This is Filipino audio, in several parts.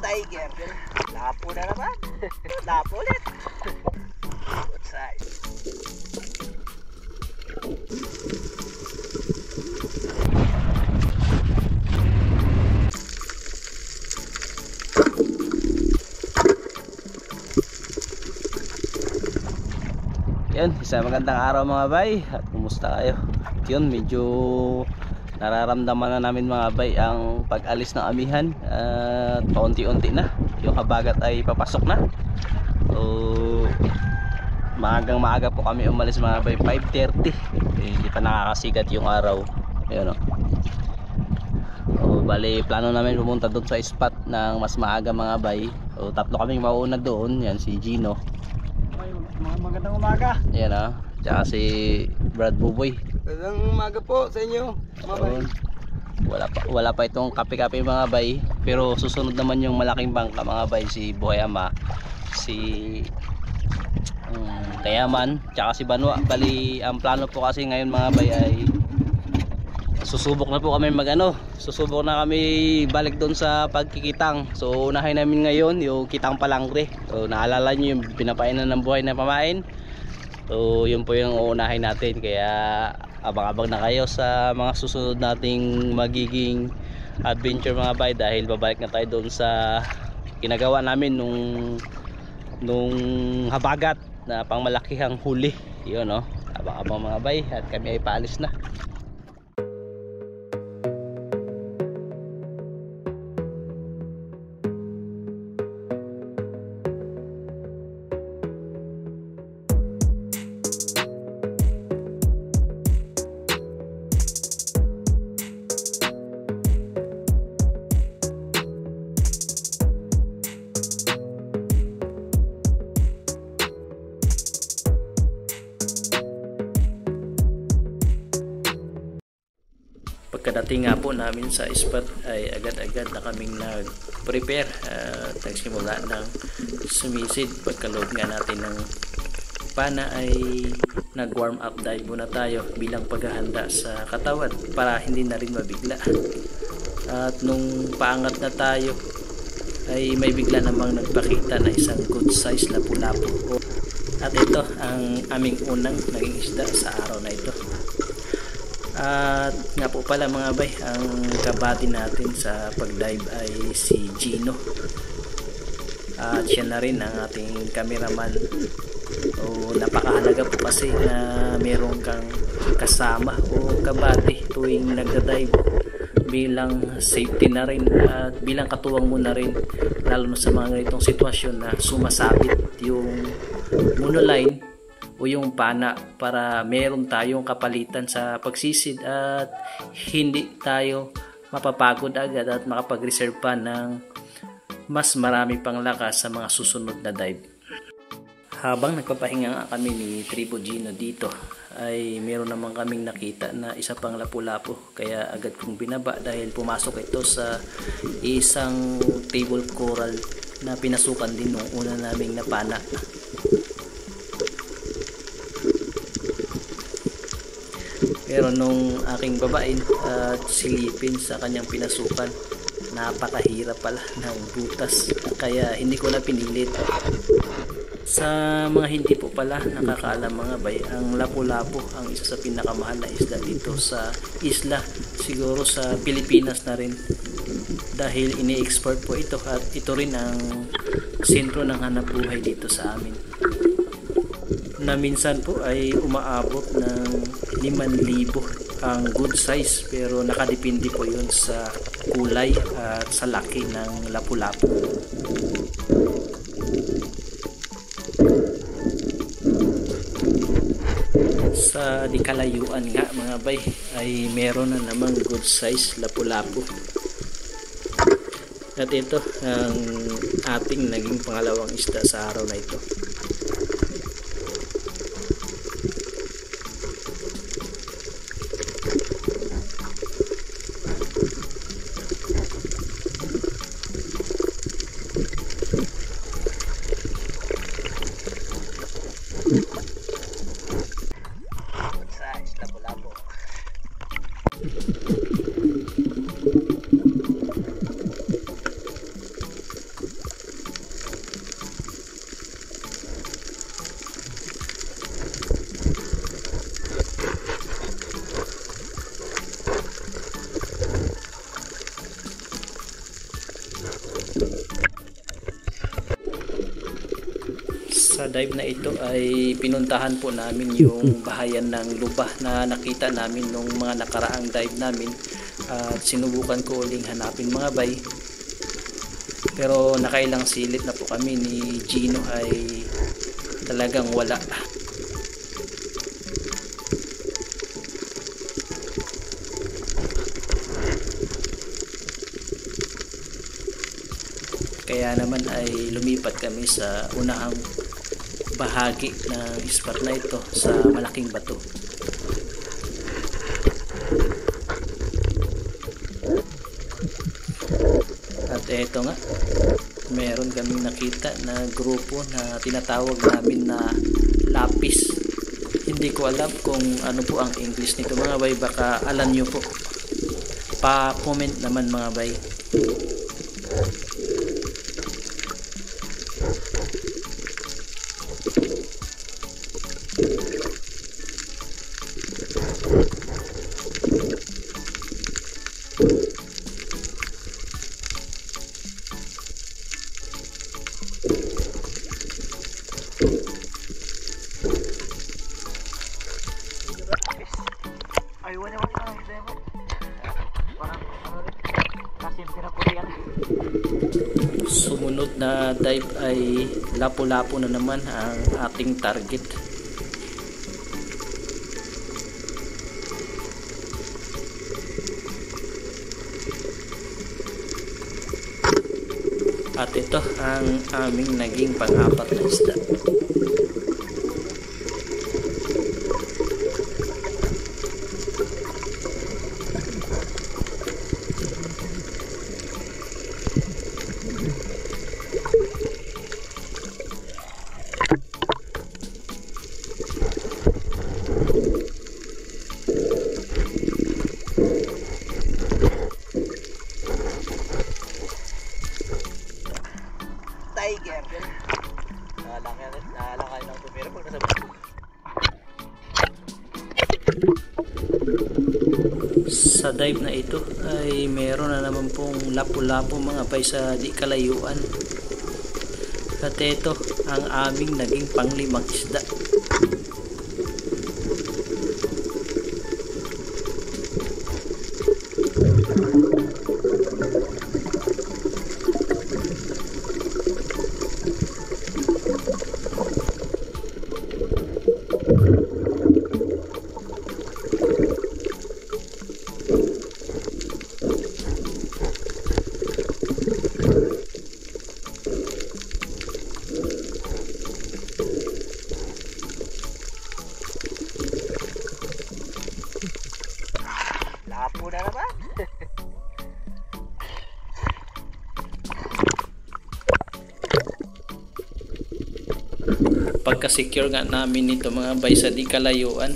tiger. Lapo na naman. Lapo ulit. Good size. Yan, isang magandang araw mga bay. At kumusta kayo? Yun, medyo nararamdaman na namin mga bay ang pag-alis ng amihan. At paunti-unti na yung habagat ay papasok na. So maagang maaga po kami umalis mga bay, 5:30. Hindi pa nakakasikat yung araw. Ayun o. So bali plano namin pumunta doon sa spot ng mas maaga mga bay. So tatlo kaming mauna doon. Yan si Gino. Magandang umaga. Yan tsaka si Brad Buboy. Magandang umaga po sa inyo. Wala pa itong kape-kape mga bay. Pero susunod naman yung malaking bangka mga bay, si Buhay Ama, si Kayaman, tsaka si Banwa. Bali ang plano po kasi ngayon mga bay ay susubok na po kami susubok na kami balik doon sa pagkikitang. So unahin namin ngayon yung kitang palangre. So naalala nyo yung pinapainan ng buhay na pamain. So yun po yung uunahin natin. Kaya abang-abang na kayo sa mga susunod nating magiging adventure mga bay, dahil babalik na tayo doon sa ginagawa namin nung habagat na pangmalakihang huli. Yun abang-abang mga bay, at kami ay paalis na. Pagkadating nga po namin sa spot ay agad-agad na kaming nag-prepare at nagsimula ng sumisid. Pagkaloob nga natin ng pana ay nag-warm up dive muna tayo bilang paghahanda sa katawan para hindi na rin mabigla. At nung paangat na tayo ay may bigla namang nagpakita na isang good size lapu-lapu. At ito ang aming unang naging isda sa araw na ito. At nga po pala mga bay, ang kabady natin sa pag-dive ay si Gino. At siya na rin ang ating cameraman. O napakahalaga po kasi na meron kang kasama o kabady tuwing nagda-dive, bilang safety na rin at bilang katuwang mo na rin, lalo na sa mga ganitong sitwasyon na sumasabit yung monoline o yung pana, para meron tayong kapalitan sa pagsisid at hindi tayo mapapagod agad at makapag-reserve pa ng mas marami pang lakas sa mga susunod na dive. Habang nagpapahinga nga kami ni Tribo Gino dito ay meron naman kaming nakita na isa pang lapu-lapu, kaya agad kong binaba dahil pumasok ito sa isang table coral na pinasukan din nung una naming napana. Pero nung aking babain at silipin sa kanyang pinasukan, napakahirap pala ng butas, kaya hindi ko na pinilit. Sa mga hindi po pala nakakaalam mga bay, ang lapu-lapu ang isa sa pinakamahal na isda dito sa isla, siguro sa Pilipinas na rin, dahil ini-export po ito at ito rin ang sentro ng hanap buhay dito sa amin, na minsan po ay umaabot ng 5,000 ang good size, pero nakadepende po yun sa kulay at sa laki ng lapu-lapu. Sa di kalayuan nga mga bay ay meron na namang good size lapu-lapu. At ito ang ating naging pangalawang isda sa araw na ito. Sa dive na ito ay pinuntahan po namin yung bahayan ng lubah na nakita namin nung mga nakaraang dive namin, at sinubukan ko uling hanapin mga bay, pero nakailang silip na po kami ni Gino ay talagang wala. Kaya naman ay lumipat kami sa unahang bahagi ng spot na ito sa malaking bato. At eto nga, meron kaming nakita na grupo na tinatawag namin na lapis. Hindi ko alam kung ano po ang English nito mga bay, baka alam nyo po, pa-comment naman mga bay. Ay, wala ang demo. Parang ano rin. Kasimple na po yan. Sumunod na dive ay lapu-lapu na naman ang ating target. At ito ang aming naging pang-apat na isda. Tiger. Nalakay ng tumira pag nasa buko. Sa dive na ito ay meron na naman pong lapu-lapu mga bay sa di kalayuan. At ito ang aming naging panglimang isda. Lapo na naman. Pagka-secure nga namin nito mga bay sa di kalayuan,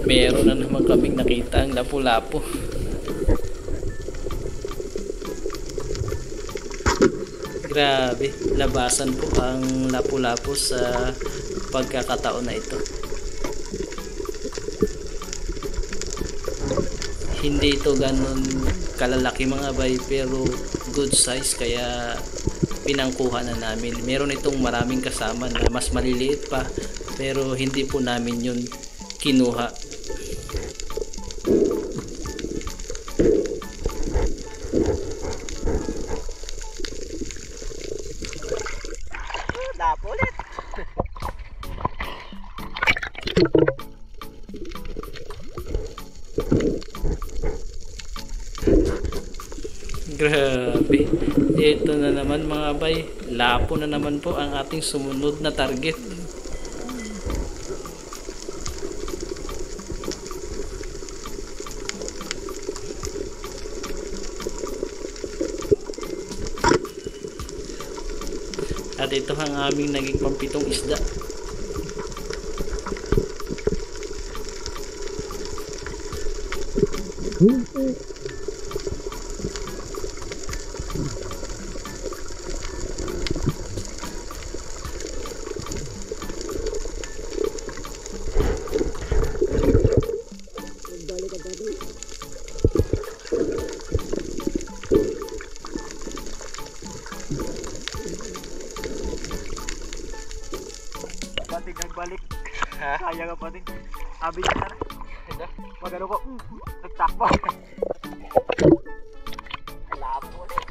meron na naman kaming nakita ang lapu-lapu. Grabe, labasan po ang lapu-lapu sa pagkakataon na ito. Hindi ito ganun kalalaki mga bay, pero good size, kaya pinangkuha na namin. Meron itong maraming kasama na mas maliliit pa, pero hindi po namin yun kinuha. Lapo ulit. Grabe, ito na naman mga bay, lapo na naman po ang ating sumunod na target. At ito ang aming naging pampitong isda. Ha? Kaya ka pa din. Sabi niya na. Ito? Magano ko. Nagtakbo. Lapo ulit.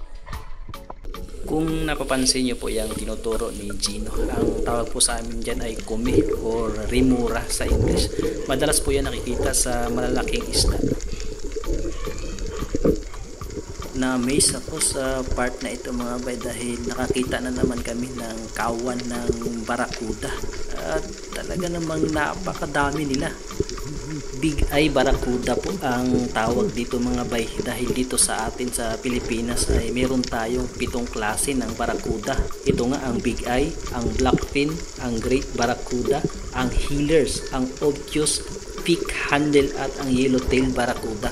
Kung napapansin nyo po yung tinuturo ni Gino, ang tawag po sa amin dyan ay kumi or rimura sa English. Madalas po yan nakikita sa malalaking isda. Na-amaze ako sa part na ito mga bay dahil nakakita na naman kami ng kawan ng barakuda. At talaga namang napakadami nila. Big eye barakuda po ang tawag dito mga bay dahil dito sa atin sa Pilipinas ay meron tayong 7 klase ng barakuda. Ito nga ang big eye, ang blackfin, ang great barakuda, ang healers, ang obtuse, pick handle at ang yellowtail barakuda.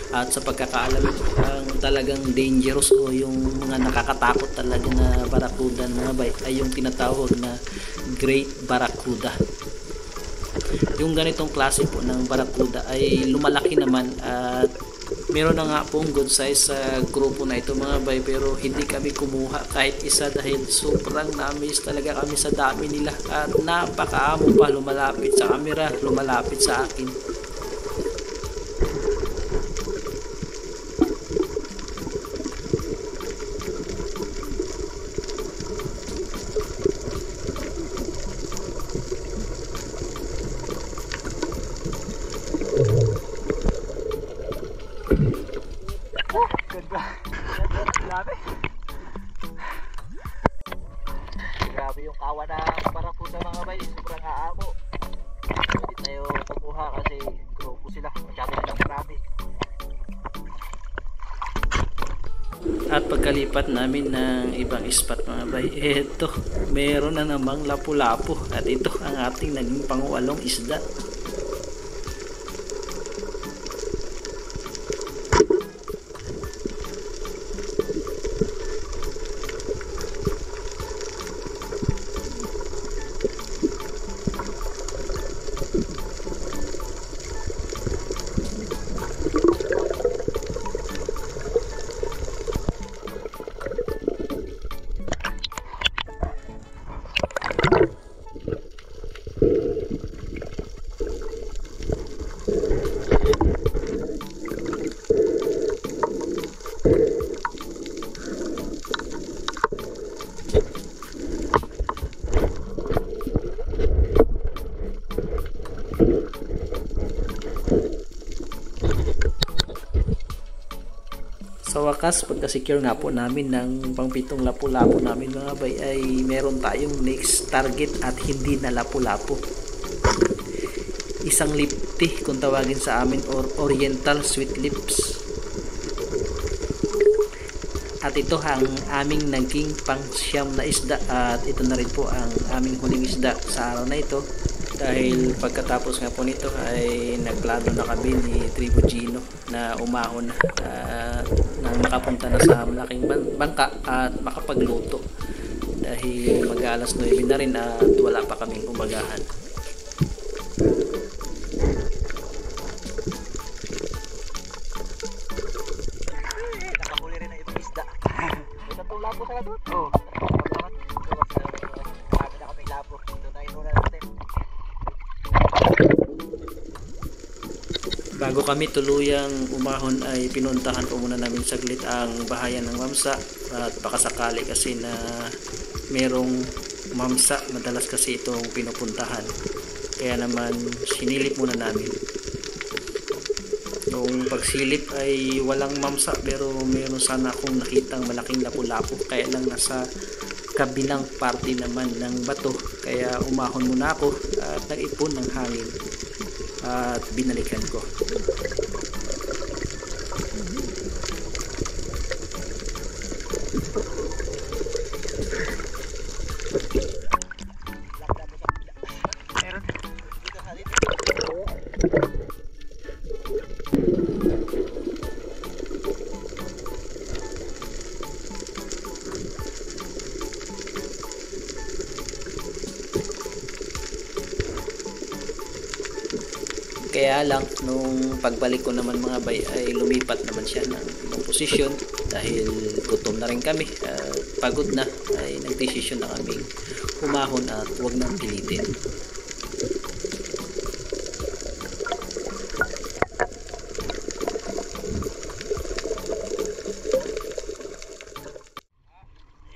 At sa pagkakaalam ko, ang talagang dangerous o yung mga nakakatakot talaga na barakuda mga bay ay yung tinatawag na great barakuda. Yung ganitong klase po ng barakuda ay lumalaki naman at meron na nga pong good size sa grupo na ito mga bay, pero hindi kami kumuha kahit isa dahil sobrang na-amaze talaga kami sa dami nila at napakaamo pa lumalapit sa camera, lumalapit sa akin. Ganda. Grabe. Grabe yung kawa ng barakuda mga bay. Sobrang aamo. Hindi tayo kumuha kasi grupo sila. Masyado nilang marami. At pagkalipat namin ng ibang spot mga bay, eto, meron na namang lapu-lapu at ito ang ating naging panguwalong isda. Sa wakas, pagka-secure nga po namin ng pang-7 lapu-lapu namin mga bay ay meron tayong next target at hindi na lapu-lapu. Isang lipti kung tawagin sa amin or oriental sweet lips. At ito ang aming naging pang-siyam na isda at ito na rin po ang aming huling isda sa araw na ito. Dahil pagkatapos nga po nito ay nagplano na kami ni Tribu Gino na umahon na makapunta na sa malaking bangka at makapagluto dahil mag-alas 9 na rin at wala pa kaming umagahan. Nakahuli rin ng ibang isda. Ito itong lapo sa doon. Oo. Marami na kaming lapo. Ito na inuna natin. Bago kami tuluyang umahon ay pinuntahan po muna namin saglit ang bahayan ng mamsa at baka sakali kasi na merong mamsa, madalas kasi itong pinupuntahan, kaya naman sinilip muna namin. Nung pagsilip ay walang mamsa pero meron sana akong nakitang malaking lapu-lapu, kaya lang nasa kabilang parte naman ng bato, kaya umahon muna ako at nag-ipon ng hangin at binalikan ko. Meron. Dito sa dito. Kaya lang nung pagbalik ko naman mga bay ay lumipat naman siya ng ibang posisyon dahil gutom na rin kami, pagod na, ay nagdesisyon na kaming umahon at huwag nang pilitin.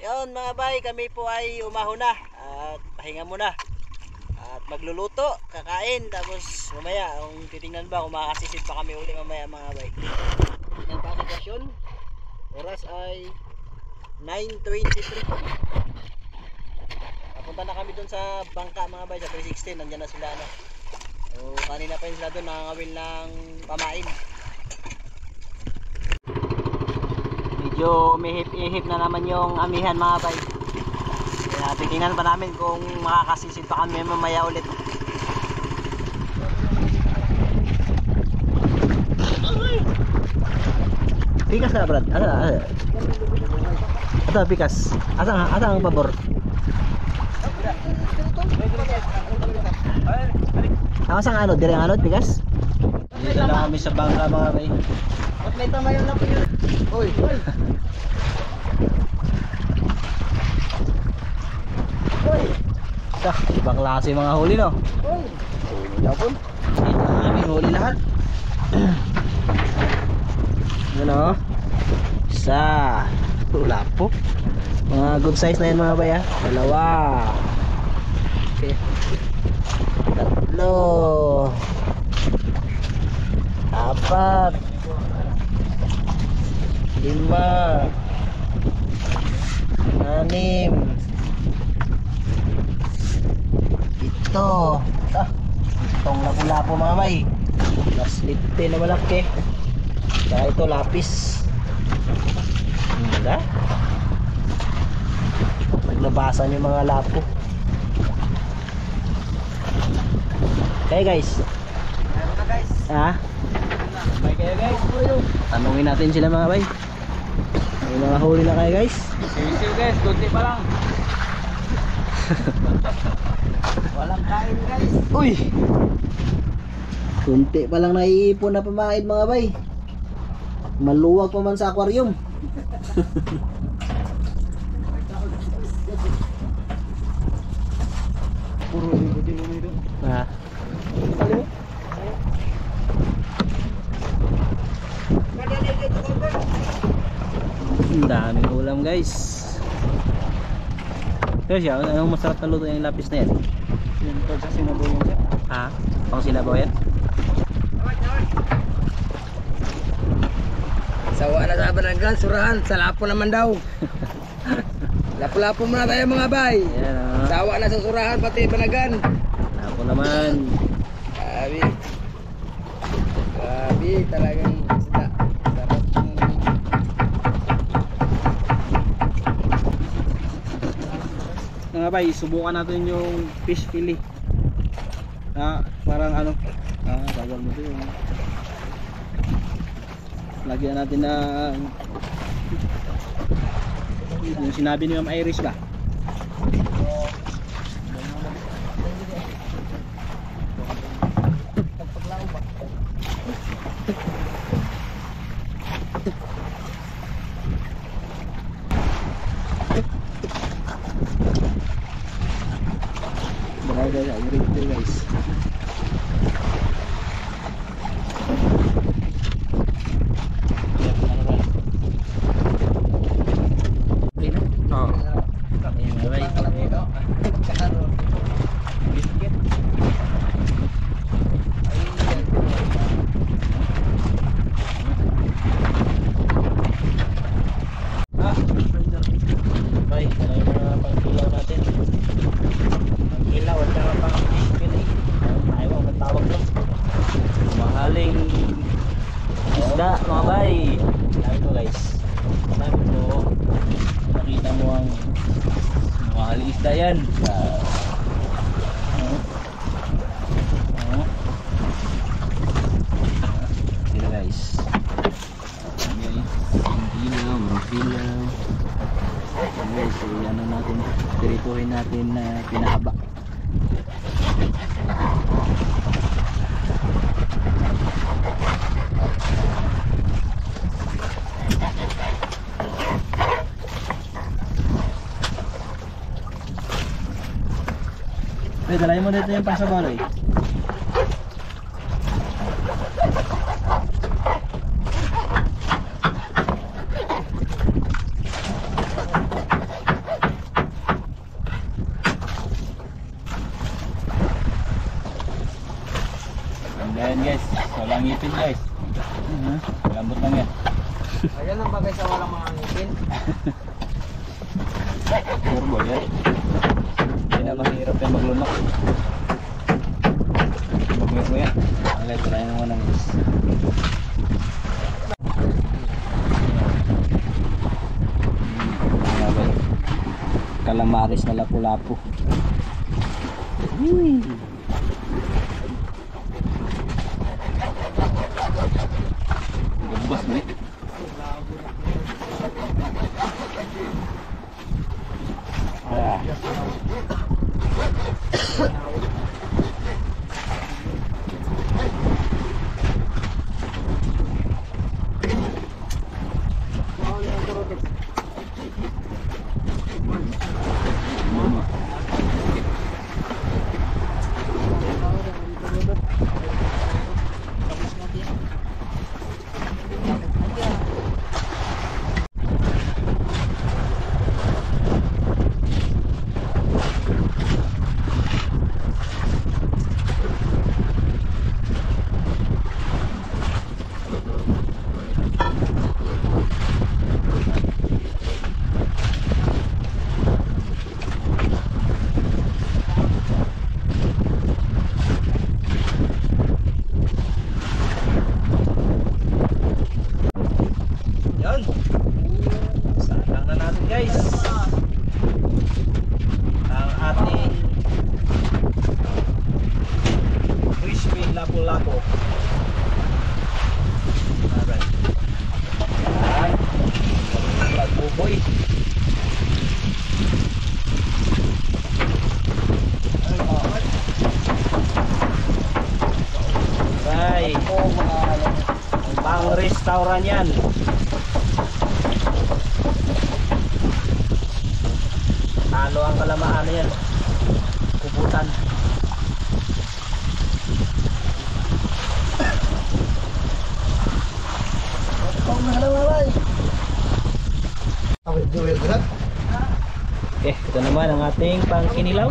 Yun mga bay, kami po ay umahon na at pahinga muna. At magluluto, kakain, tapos mamaya kung titingnan ba kung makakasisid pa kami uli mamaya mga bay. Yan pa ang sitwasyon. Oras ay 9:23. Napunta na kami dun sa bangka mga bay, sa 316, nandyan na sila ano. So kanina pa yun sila dun, nakangawil ng pamain. Medyo umihip-ihip na naman yung amihan mga bay. Kaya titingnan pa namin kung makakasisid pa kami mamaya ulit. Pikas na Brad? Asa? Ito pikas. Asa ang pabor? Asa ang anod? Dire ang anod pikas? Dito na kami sa bangka mga bay. At may tamayan na po yun. Uy! Uy! Ibang klase mga huli no? Uy! Yapon. Dito na namin huli lahat. Ano? Isa. Wala po. Mga good size na yan mga bay ha. Dalawa. Okay. Tatlo. Apat. 5 6 ito itong lapu-lapu mga bay plus lipte na malaki kaya ito lapis wala naglabasan yung mga lapo okay guys meron na guys ha may kaya guys tanungin natin sila mga bay. May mga huli na kayo guys. Easy guys, kunti pa lang. Walang kain guys. Uy! Kunti pa lang naiipon na pamain mga bay. Maluwag pa man sa aquarium. Puro din mo dito. Ha? Ang daming ulam guys. Pero siya, anong masarap na luto yung lapis na yan? Yan to sa sinabaw mo siya. Ha? Pang sinabaw yan? Sawa na sa Bananggan, surahan, sa Lapo naman daw. Lapo-lapo muna tayo mga bay. Yan o. Sawa na sa surahan pati Bananggan. Ako naman. Grabe. Grabe talagang isda. Sarap. Mga bay, subukan natin yung fish fillet. Parang ano, tawag mo ito yung lagyan natin ng yung sinabi ni Ma'am Iris ba? Guys. Isda mga bay. Sabi ko guys, sabi ko nakita mo ang mahal isda yan. Sila guys. Okay. Ang ilaw. Okay, so ano natin, dirituhin natin na pinahaba. Dalayin mo dito yung pasabaloy. Walang ngipin guys. Lambot lang yan. Ayan ang bagay sa walang mga ngipin. Turbo yan. Hindi na mahirap yan maglunok. Maglunok mo yan. Okay, try mo muna guys. Calamares na lapu-lapu. Gabas mo eh. lapu-lapu. Alright. Yan. Pagbuboy. Right. Pang restaurant yan. Talo ang kalamaan yan. Kubutan. Okay, ito naman ang ating pangkinilaw.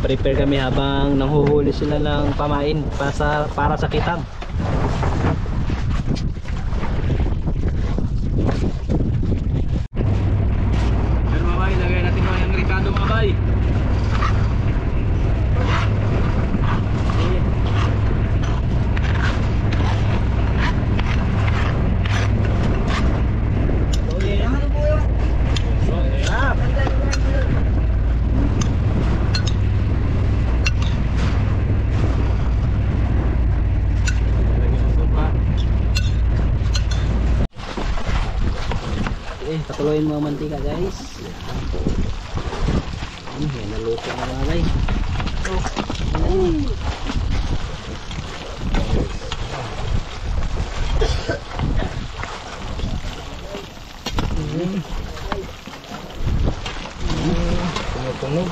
Prepare kami habang nanghuhuli sila ng pamain para sa kitang. Pero mga bay, lagay natin mga Amerikano mga bay. Patuloyin mga mantika guys. Yan, naluto na mga guys. Tumutunog.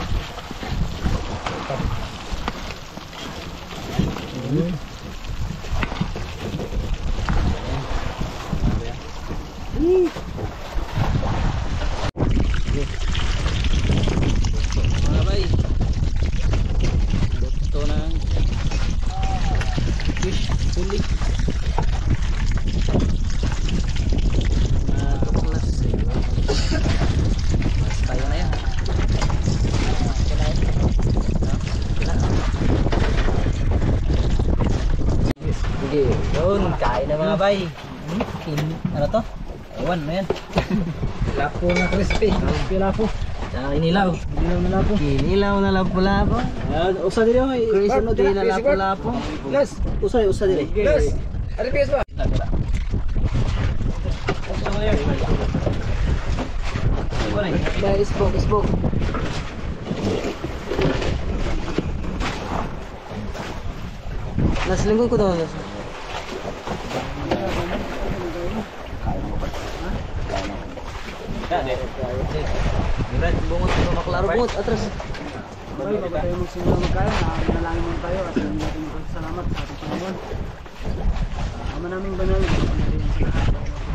Yun, kain na mga bay. Ano to? Ewan na yan. Lapo na crispy. Crispy lapo. Tsaka inilaw. Inilaw na lapo. Inilaw na lapo-lapo. Usa dili ay. Crispy na lapo-lapo. Las, usa dili. Las. Ari piyes ba? Isbok. Las lingkod ko daw. Diret, bungot ko maklaro bungot atras. Bago tayo magsimula magkain, manalangin muna tayo at hindi natin salamat sa ating Panginoon. Ama naming banal, sa lahat.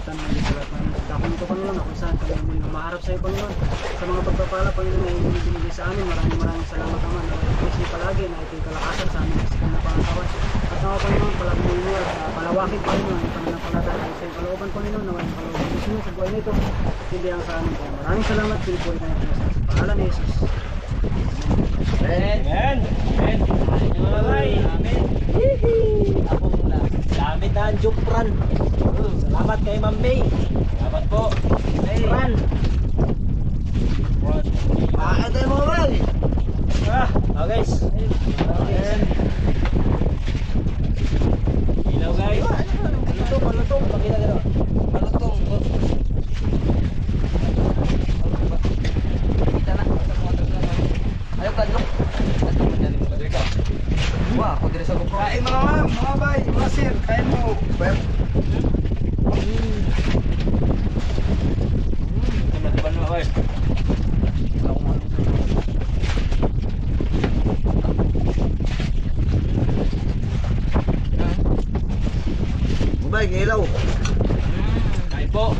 pasalamatan ng Diyos sa lahat ng dakong ito, Panginoon, na kung saan kami muli maharap sa iyo, Panginoon. Sa mga pagpapala, Panginoon, na iyong binigay sa amin, maraming salamat naman na Diyos niyo palagi na ito'y kalakasan sa aming kasikal na pangatawan. At nawa, Panginoon, palagmuin mo at palawakin, Panginoon, ang pananampalataya sa iyong kalooban, Panginoon, na walang kalooban Diyos niyo sa buhay nito, hindi ang sa amin. Maraming salamat, pinupuri na ito sa pangalan ni Jesus. Amen. Amen. Amen. Ako muna. Gamit na ang Jupran. Salamat kay Ma'am May. Salamat po. Jupran. Pakatay mo ba? Oh guys. Amen. Ilaw guys. Malutong. Pakita ka doon. Malutong. Kita na. Ayo ka, Dok. Wah, ako dire sa GoPro. Kain mga ma'am, mga bay, mga sir, kain mo. Teman-teman mo guys. Mabay, ilaw. Kain po.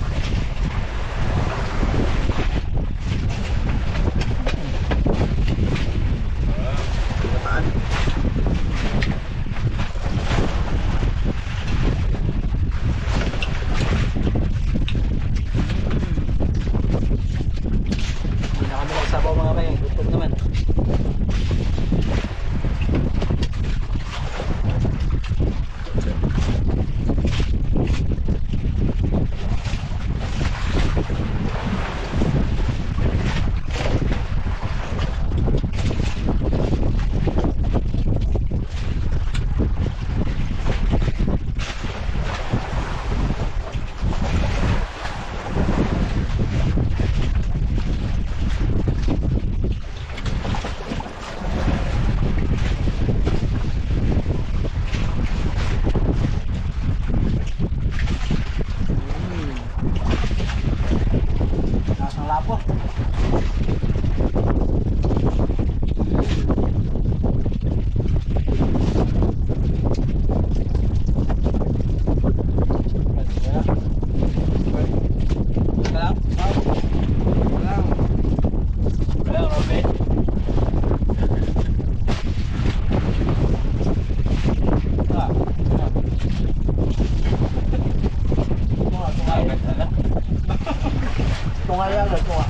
Kataan. Hindi na kami nagsabaw mga bay. Gutom naman. Lasang lapo. Wala, Robert. Tungal yan, tungal.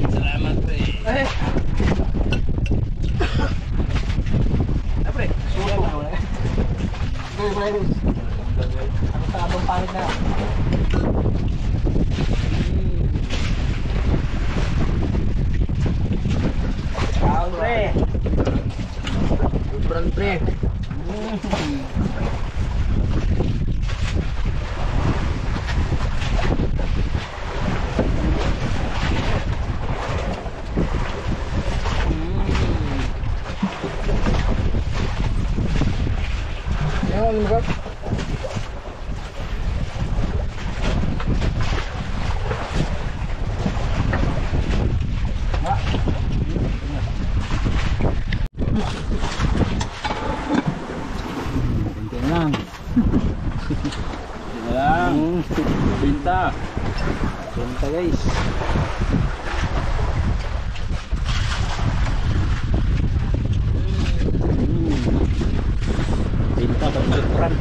Salamat, pre. Pre, suko na wala. Ako sa abang pangit na. Kaon pre. Jupran, pre. Yan, mga. Tingnan lang. Tingnan lang. Binta. Binta guys. Binta pag Jupran.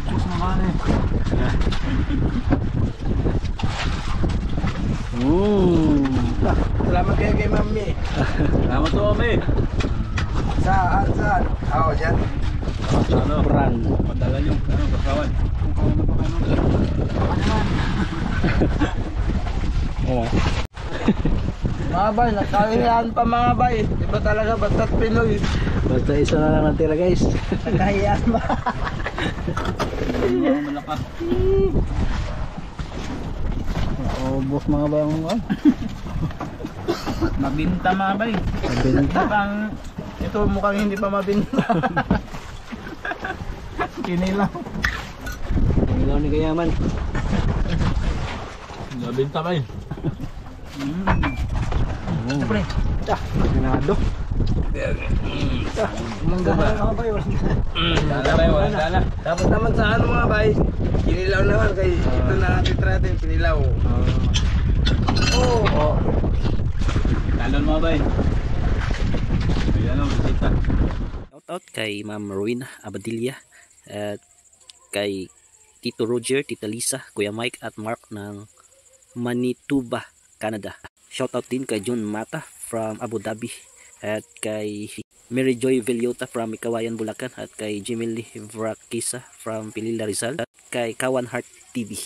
Diyos naman eh. Salamat kayo kay Mami. Salamat to kami. Saan? Oh, dyan. Jupran. Padala nyo, kasawan. Kung kaya na ba kayo mag- Oo. Mga bay, nakahiyan pa mga bay. Iba talaga basta't Pinoy. Basta isa na lang natira guys. Nagkahiyaan ba? Malaka. Ubos mga bay ang mga. Mabinta mga bay. Mabinta. Ito mukhang hindi pa mabinta. Kinilaw. Ilaw ni Kayaman. Mabinta bay. Pre. Ganado. Manggahan mga bay. Dala bay, wala dala. Dapat naman sa ano mga bay. Kinilaw naman kay ito na natin natin pinilaw. Oo. Talon mga bay. Ayan o, bisita. Shoutout kay Ma'am Rowena Abadilla at kay Tito Roger, Tita Lisa, Kuya Mike at Mark ng Manitoba, Canada. Shoutout din kay John Mata from Abu Dhabi at kay Mary Joy Villota from Ikawayan, Bulacan at kay Jimmy Vrakisa from Pilila, Rizal at kay Kawan Heart TV.